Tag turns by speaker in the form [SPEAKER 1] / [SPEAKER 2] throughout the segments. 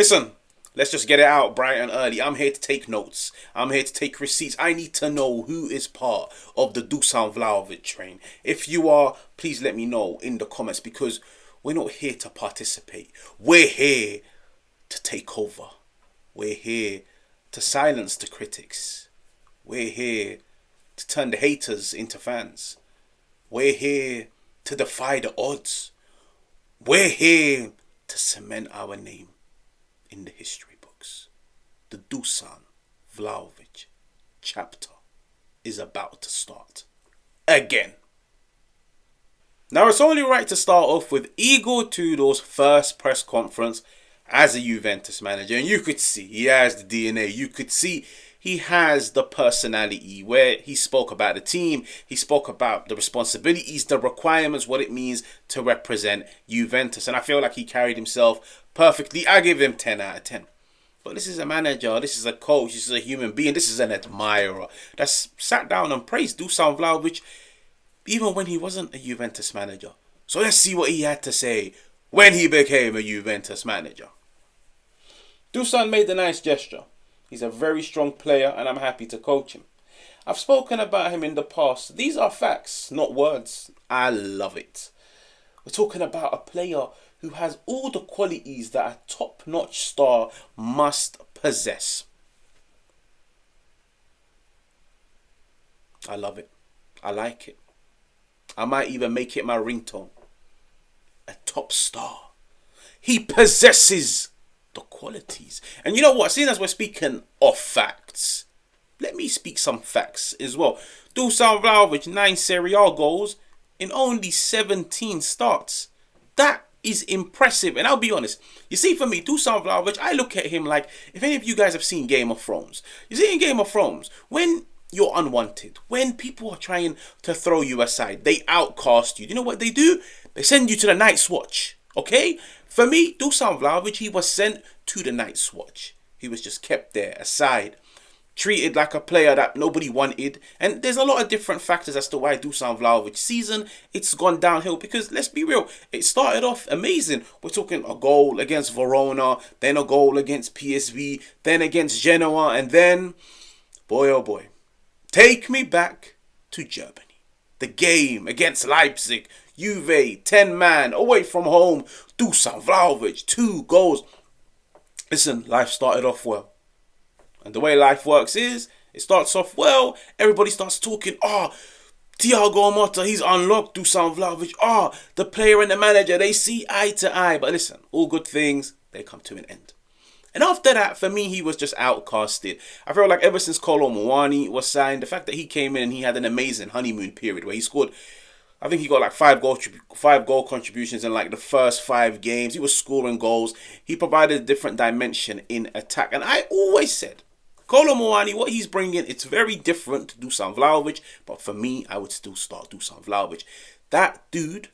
[SPEAKER 1] Listen, let's just get it out bright and early. I'm here to take notes. I'm here to take receipts. I need to know who is part of the Dusan Vlahovic train. If you are, please let me know in the comments, because we're not here to participate. We're here to take over. We're here to silence the critics. We're here to turn the haters into fans. We're here to defy the odds. We're here to cement our name in the history books. The Dusan Vlahovic chapter is about to start again. Now, it's only right to start off with Igor Tudor's first press conference as a Juventus manager. And you could see he has the DNA. You could see he has the personality, where he spoke about the team. He spoke about the responsibilities, the requirements, what it means to represent Juventus. And I feel like he carried himself perfectly. I give him 10 out of 10. But this is a manager, this is a coach, this is a human being, this is an admirer that's sat down and praised Dusan Vlahovic even when he wasn't a Juventus manager. So let's see what he had to say when he became a Juventus manager. Dusan made a nice gesture. He's a very strong player and I'm happy to coach him. I've spoken about him in the past. These are facts, not words. I love it. We're talking about a player who has all the qualities that a top-notch star must possess. I love it. I like it. I might even make it my ringtone. A top star. He possesses the qualities. And you know what? Seeing as we're speaking of facts, let me speak some facts as well. Dusan Vlahovic, 9 Serie A goals in only 17 starts. That is impressive. And I'll be honest, you see, for me, Dusan Vlahovic, I look at him like, if any of you guys have seen Game of Thrones, you see in Game of Thrones, when you're unwanted, when people are trying to throw you aside, they outcast you. You know what they do? They send you to the Night's Watch. Okay? For me, Dusan Vlahovic, he was sent to the Night's Watch. He was just kept there, aside, treated like a player that nobody wanted. And there's a lot of different factors as to why Dusan Vlahovic's season, it's gone downhill. Because let's be real, it started off amazing. We're talking a goal against Verona, then a goal against PSV, then against Genoa, and then, boy oh boy, take me back to Germany. The game against Leipzig, Juve, 10-man, away from home, Dusan Vlahovic, 2 goals. Listen, life started off well. And the way life works is, it starts off well, everybody starts talking, Thiago Motta, he's unlocked Dusan Vlahovic, the player and the manager, they see eye to eye. But listen, all good things, they come to an end. And after that, for me, he was just outcasted. I feel like ever since Kolo Muani was signed, the fact that he came in and he had an amazing honeymoon period where he scored, I think he got like 5 goal contributions in like the first 5 games. He was scoring goals. He provided a different dimension in attack. And I always said, Kolo Muani, what he's bringing, it's very different to Dusan Vlahovic. But for me, I would still start Dusan Vlahovic. That dude,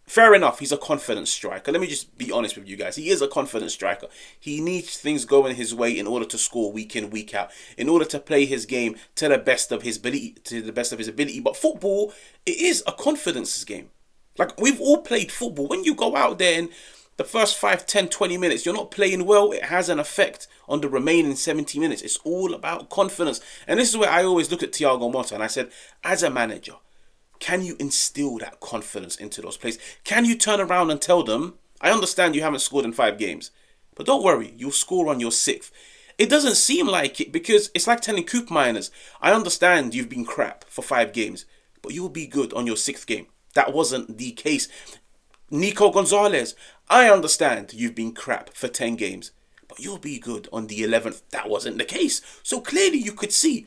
[SPEAKER 1] fair enough, he's a confident striker. Let me just be honest with you guys. He is a confident striker. He needs things going his way in order to score week in, week out, in order to play his game to the best of his ability. But football, it is a confidence game. Like, we've all played football. When you go out there and the first 5, 10, 20 minutes, you're not playing well, it has an effect on the remaining 70 minutes. It's all about confidence. And this is where I always look at Thiago Motta and I said, as a manager, can you instill that confidence into those players? Can you turn around and tell them, I understand you haven't scored in 5 games, but don't worry, you'll score on your 6th. It doesn't seem like it, because it's like telling Coop Miners, I understand you've been crap for 5 games, but you'll be good on your 6th game. That wasn't the case. Nico Gonzalez, I understand you've been crap for 10 games, but you'll be good on the 11th. That wasn't the case. So clearly you could see,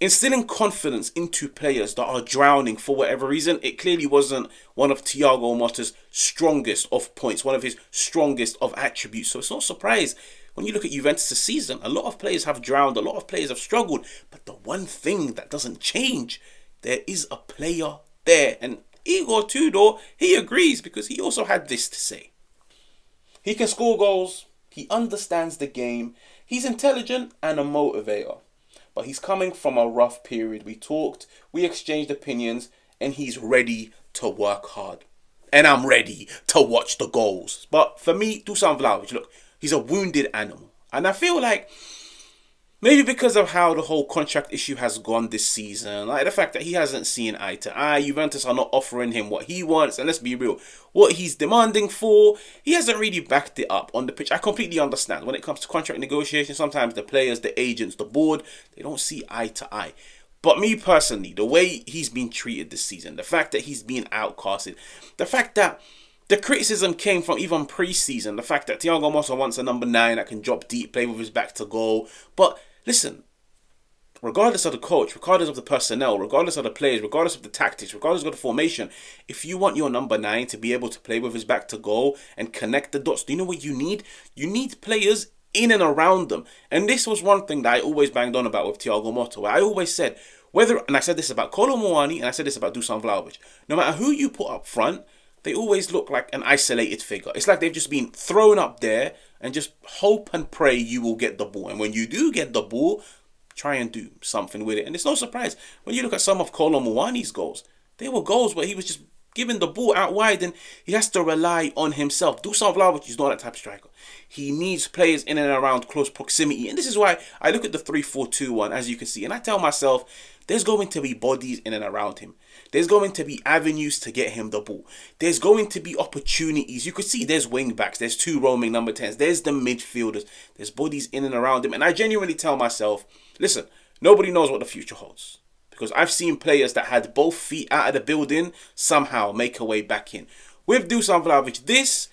[SPEAKER 1] instilling confidence into players that are drowning for whatever reason, it clearly wasn't one of Thiago Motta's strongest of points, one of his strongest of attributes. So it's no surprise when you look at Juventus' season, a lot of players have drowned, a lot of players have struggled. But the one thing that doesn't change, there is a player there. And Igor Tudor, he agrees, because he also had this to say. He can score goals, he understands the game, he's intelligent and a motivator. But he's coming from a rough period. We talked, we exchanged opinions, and he's ready to work hard. And I'm ready to watch the goals. But for me, Dusan Vlahovic, look, He's a wounded animal. And I feel like maybe because of how the whole contract issue has gone this season, like the fact that he hasn't seen eye to eye, Juventus are not offering him what he wants, and let's be real, what he's demanding for, he hasn't really backed it up on the pitch. I completely understand. When it comes to contract negotiations, sometimes the players, the agents, the board, they don't see eye to eye. But me personally, the way he's been treated this season, the fact that he's been outcasted, the fact that the criticism came from even pre-season, the fact that Thiago Motta wants a number 9 that can drop deep, play with his back to goal. But listen, regardless of the coach, regardless of the personnel, regardless of the players, regardless of the tactics, regardless of the formation, if you want your number 9 to be able to play with his back to goal and connect the dots, do you know what you need? You need players in and around them. And this was one thing that I always banged on about with Thiago Motta, where I always said, and I said this about Kolo, Muani, and I said this about Dusan Vlahovic, no matter who you put up front, they always look like an isolated figure. It's like they've just been thrown up there and just hope and pray you will get the ball. And when you do get the ball, try and do something with it. And it's no surprise, when you look at some of Kolo Muani's goals, they were goals where he was just giving the ball out wide and he has to rely on himself. Dusan Vlahovic is not that type of striker. He needs players in and around close proximity. And this is why I look at the 3-4-2-1, as you can see, and I tell myself, there's going to be bodies in and around him. There's going to be avenues to get him the ball. There's going to be opportunities. You could see there's wing backs. There's 2 roaming number 10s. There's the midfielders. There's bodies in and around him. And I genuinely tell myself, listen, nobody knows what the future holds. Because I've seen players that had both feet out of the building somehow make a way back in. With Dusan Vlahovic, this,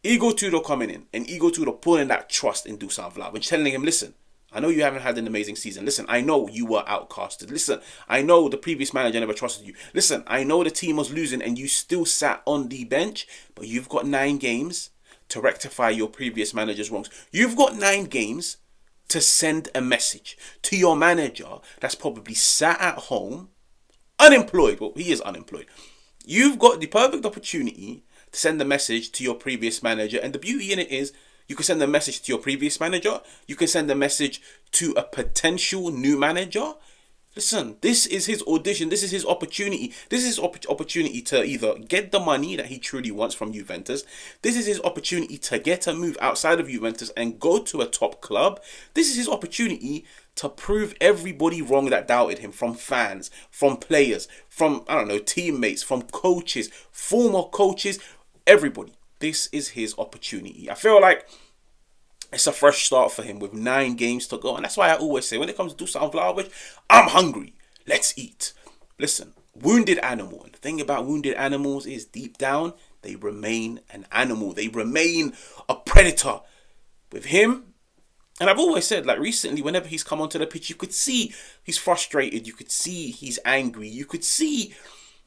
[SPEAKER 1] Igor Tudor coming in and Igor Tudor pulling that trust in Dusan Vlahovic, telling him, listen, I know you haven't had an amazing season. Listen, I know you were outcasted. Listen, I know the previous manager never trusted you. Listen, I know the team was losing and you still sat on the bench, but you've got 9 games to rectify your previous manager's wrongs. You've got 9 games to send a message to your manager that's probably sat at home, unemployed. Well, he is unemployed. You've got the perfect opportunity to send a message to your previous manager. And the beauty in it is, you can send a message to your previous manager. You can send a message to a potential new manager. Listen, this is his audition. This is his opportunity. This is his opportunity to either get the money that he truly wants from Juventus. This is his opportunity to get a move outside of Juventus and go to a top club. This is his opportunity to prove everybody wrong that doubted him, from fans, from players, from, I don't know, teammates, from coaches, former coaches, everybody. This is his opportunity. I feel like it's a fresh start for him with 9 games to go. And that's why I always say, when it comes to Dusan Vlahovic, I'm hungry. Let's eat. Listen, wounded animal. And the thing about wounded animals is, deep down, they remain an animal. They remain a predator. With him, and I've always said, like recently, whenever he's come onto the pitch, you could see he's frustrated. You could see he's angry. You could see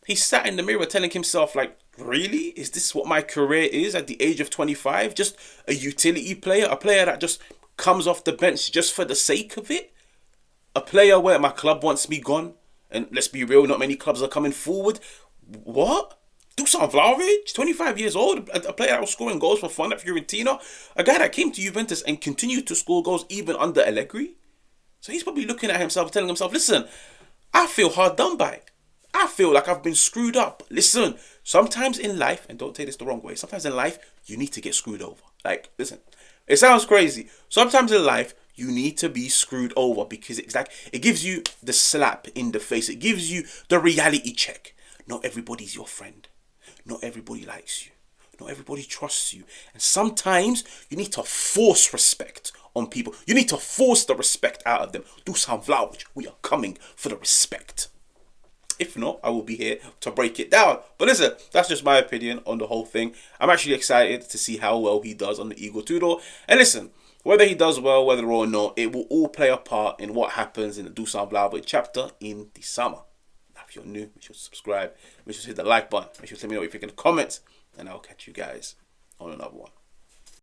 [SPEAKER 1] he sat in the mirror telling himself, like, really? Is this what my career is at the age of 25? Just a utility player? A player that just comes off the bench just for the sake of it? A player where my club wants me gone? And let's be real, not many clubs are coming forward. What? Dusan Vlahovic, 25 years old, a player that was scoring goals for fun at Fiorentina? A guy that came to Juventus and continued to score goals even under Allegri? So he's probably looking at himself, telling himself, listen, I feel hard done by. I feel like I've been screwed up. Listen, sometimes in life, and don't take this the wrong way, sometimes in life, you need to get screwed over. Like, listen, it sounds crazy. Sometimes in life, you need to be screwed over because it's like, it gives you the slap in the face. It gives you the reality check. Not everybody's your friend. Not everybody likes you. Not everybody trusts you. And sometimes you need to force respect on people. You need to force the respect out of them. Dusan Vlahovic, we are coming for the respect. If not, I will be here to break it down. But listen, that's just my opinion on the whole thing. I'm actually excited to see how well he does on the Igor Tudor. And listen, whether he does well, whether or not, it will all play a part in what happens in the Dusan Vlahovic chapter in the summer. Now, if you're new, make sure to subscribe. Make sure to hit the like button. Make sure to let me know what you think in the comments. And I'll catch you guys on another one.